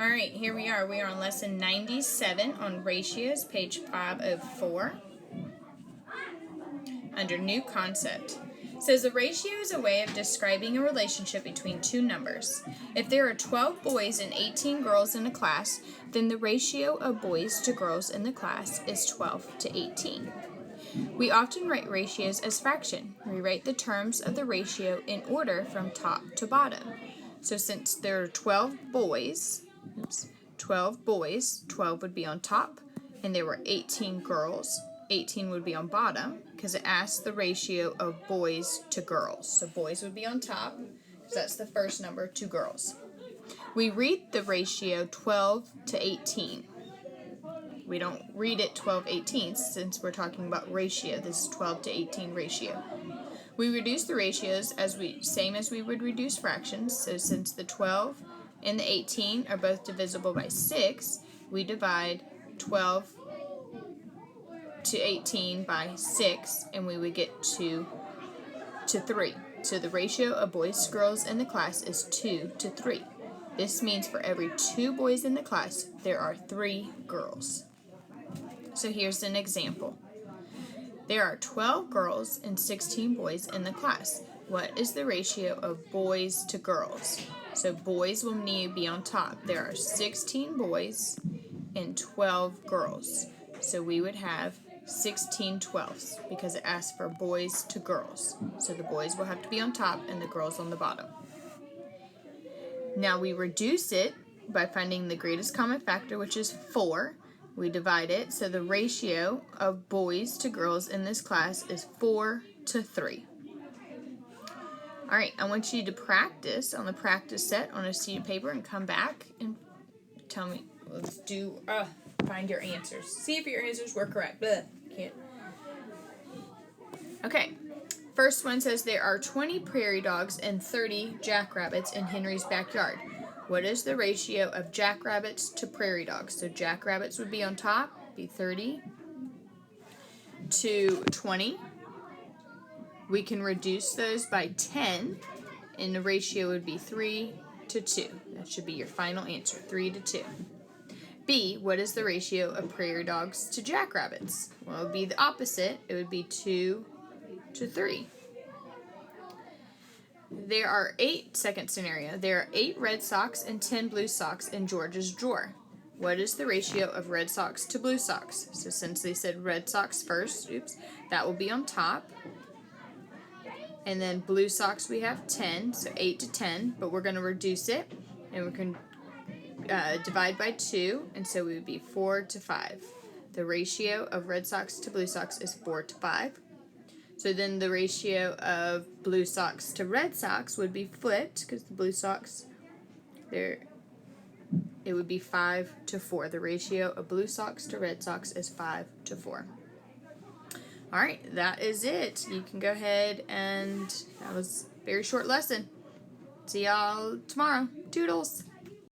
All right, here we are. We are on lesson 97 on ratios, page 504, under new concept. It says a ratio is a way of describing a relationship between two numbers. If there are 12 boys and 18 girls in a class, then the ratio of boys to girls in the class is 12 to 18. We often write ratios as fraction. We write the terms of the ratio in order from top to bottom. So since there are 12 boys, 12 would be on top, and there were 18 girls, 18 would be on bottom, because it asks the ratio of boys to girls. So boys would be on top, because that's the first number, to girls. We read the ratio 12 to 18. We don't read it 12/18 since we're talking about ratio. This is 12 to 18 ratio. We reduce the ratios same as we would reduce fractions. So since the 12 and the 18 are both divisible by 6, we divide 12 to 18 by 6, and we would get 2 to 3. So the ratio of boys to girls in the class is 2 to 3. This means for every 2 boys in the class, there are 3 girls. So here's an example. There are 12 girls and 16 boys in the class. What is the ratio of boys to girls? So boys will need to be on top. There are 16 boys and 12 girls. So we would have 16/12 because it asks for boys to girls. So the boys will have to be on top and the girls on the bottom. Now we reduce it by finding the greatest common factor, which is 4. We divide it, so the ratio of boys to girls in this class is 4 to 3. Alright, I want you to practice on the practice set on a sheet of paper and come back and tell me, find your answers. See if your answers were correct. Can't. Okay, first one says there are 20 prairie dogs and 30 jackrabbits in Henry's backyard. What is the ratio of jackrabbits to prairie dogs? So jackrabbits would be on top, be 30 to 20. We can reduce those by 10, and the ratio would be 3 to 2. That should be your final answer, 3 to 2. B, what is the ratio of prairie dogs to jackrabbits? Well, it would be the opposite. It would be 2 to 3. Second scenario, there are 8 red socks and 10 blue socks in George's drawer. What is the ratio of red socks to blue socks? So since they said red socks first, that will be on top. And then blue socks we have 10, so 8 to 10, but we're going to reduce it, and we can divide by 2, and so we would be 4 to 5. The ratio of red socks to blue socks is 4 to 5. So then the ratio of blue socks to red socks would be flipped, because the blue socks, it would be 5 to 4. The ratio of blue socks to red socks is 5 to 4. Alright, that is it. You can go ahead, and that was a very short lesson. See y'all tomorrow. Toodles!